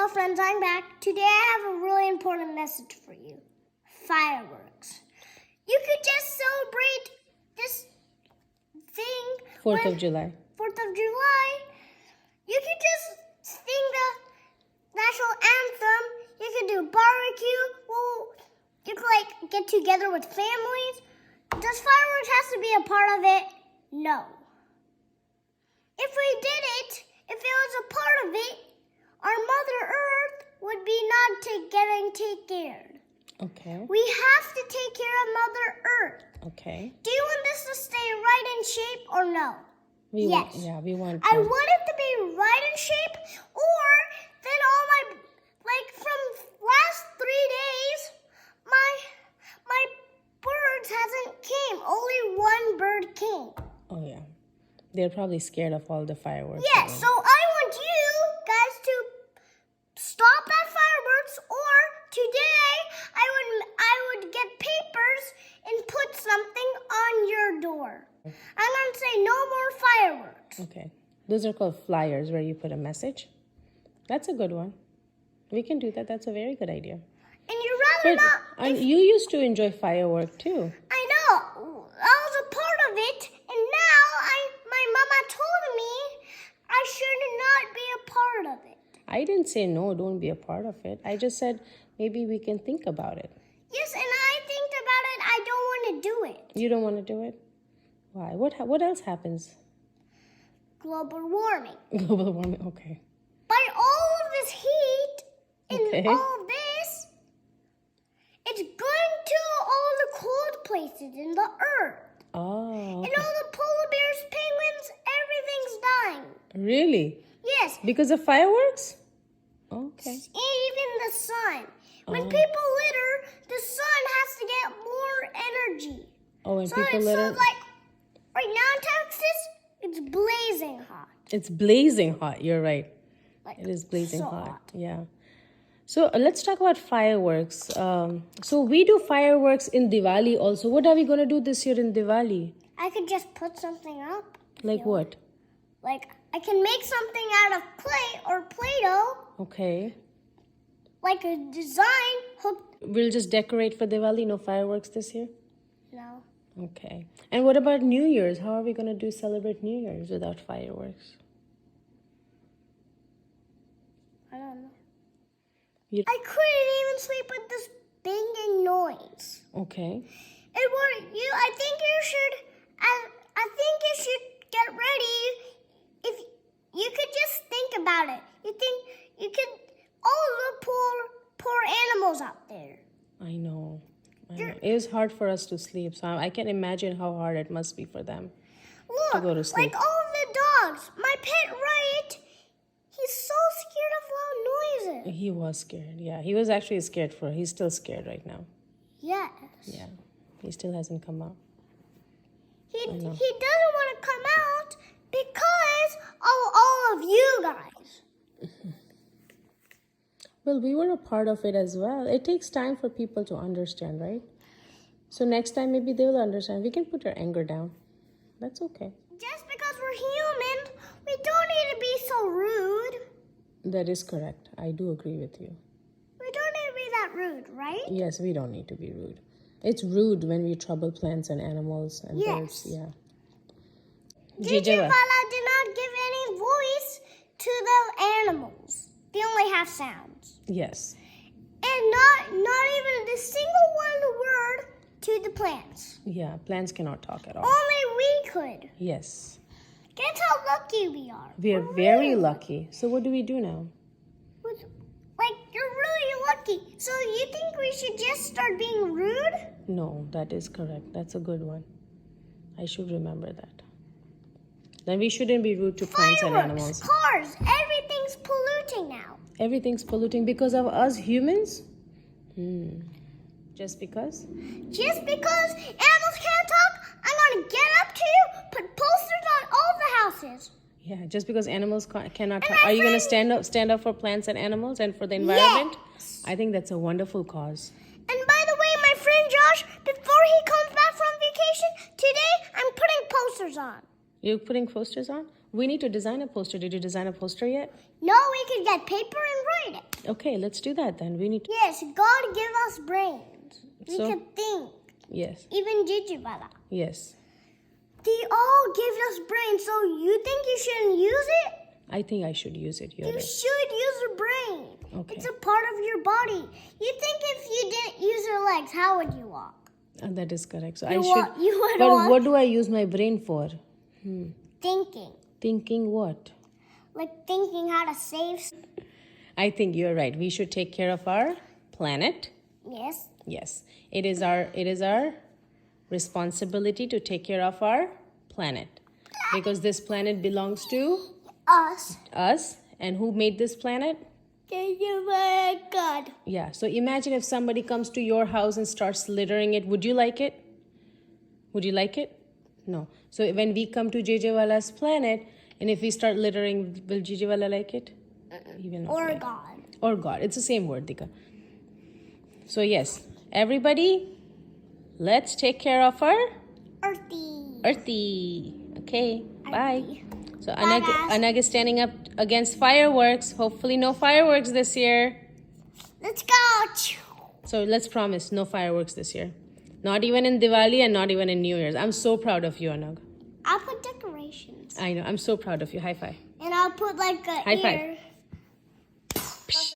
Hello friends, I'm back. Today I have a really important message for you. Fireworks. You could just celebrate this thing. 4th of July. 4th of July. You could just sing the national anthem. You could do barbecue. Well, you could get together with families. Does fireworks have to be a part of it? No. If we did it, if it was a part of it, our Mother Earth would be not getting taken care. Okay. We have to take care of Mother Earth. Okay. Do you want this to stay right in shape or no? Yes. We want. I want it to be right in shape, or then all from last 3 days, my birds hasn't came. Only one bird came. Oh yeah. They're probably scared of all the fireworks. Yes, so I want you guys to stop that fireworks, or today I would get papers and put something on your door. I'm going to say no more fireworks. Okay. Those are called flyers where you put a message. That's a good one. We can do that. That's a very good idea. And you rather not... You used to enjoy firework too. I know. I was a part of it, and now my mama told me I should not be a part of it. I didn't say no, don't be a part of it. I just said maybe we can think about it. Yes, and I think about it. I don't want to do it. You don't want to do it? Why? What else happens? Global warming. Global warming, okay. By all of this heat and Okay. all of this, it's going to all the cold places in the earth. Oh. And all the polar bears, penguins, everything's dying. Really? Yes. Because of fireworks? Okay. Even the sun. When people litter, the sun has to get more energy. Oh, and So people it's litter. right now in Texas, it's blazing hot. It's blazing hot. You're right. It is blazing so hot. hot. Yeah. So let's talk about fireworks. So we do fireworks in Diwali also. What are we going to do this year in Diwali? I could just put something up. Like what? I can make something out of clay or Play-Doh. Okay. Like a design hooked. We'll just decorate for Diwali. No fireworks this year? No. Okay. And what about New Year's? How are we going to celebrate New Year's without fireworks? I don't know. You- I couldn't even sleep with this banging noise. Okay. I think you should get ready. If you could just think about it. You could all the poor animals out there. I know. It is hard for us to sleep, so I can imagine how hard it must be for them to go to sleep. Like all the dogs. My pet Riot, he's so scared of loud noises. He was scared. Yeah, he was actually scared he's still scared right now. Yes. Yeah, he still hasn't come out. He doesn't want to come out because of all of you guys. Well, we were a part of it as well. It takes time for people to understand, right? So next time maybe they will understand. We can put our anger down. That's okay. Just because we're human, we don't need to be so rude. That is correct. I do agree with you. We don't need to be that rude, right? Yes, we don't need to be rude. It's rude when we trouble plants and animals and birds. Yeah. Jijawala did not give any voice to the animals. They only have sounds. Yes. And not even a single one word to the plants. Yeah, plants cannot talk at all. Only we could. Yes. Guess how lucky we are. We are very lucky. So what do we do now? You're really lucky. So you think we should just start being rude? No, that is correct. That's a good one. I should remember that. Then we shouldn't be rude to plants and animals. Cars, everything's polluting now. Everything's polluting because of us humans? Just because? Just because animals can't talk, I'm going to get up to you, put posters on all the houses. Yeah, just because animals cannot And talk. my Are you going to friend- stand up for plants and animals and for the environment? Yes. I think that's a wonderful cause. And by the way, my friend Josh, before he comes back from vacation, today I'm putting posters on. You're putting posters on? We need to design a poster. Did you design a poster yet? No, we could get paper and write it. Okay, let's do that then. We need to. Yes, God give us brains. We So- can think. Yes. Even Jijibala. Yes. They all give us brains, so you think you shouldn't use it? I think I should use it. You're You right. should use your brain. Okay. It's a part of your body. You think if you didn't use your legs, how would you walk? That is correct. So You I wa- should. you would But walk- what do I use my brain for? Thinking. Thinking what? Like thinking how to save. I think you're right. We should take care of our planet. Yes. Yes. It is our responsibility to take care of our planet. Because this planet belongs to Us. us. And who made this planet? God. Yeah. So imagine if somebody comes to your house and starts littering it. Would you like it? Would you like it? No. So when we come to JJ planet, and if we start littering, will JJ like it? Even Or okay. God. Or God. It's the same word, Dika. So yes, everybody, let's take care of our Earthy. earthy. Okay, bye. Earthy. So Bye, Anagh, guys. Anagh is standing up against fireworks. Hopefully no fireworks this year. Let's go. So let's promise no fireworks this year. Not even in Diwali and not even in New Year's. I'm so proud of you, Anagh. I'll put decorations. I know. I'm so proud of you. High five. And I'll put like a High five. ear.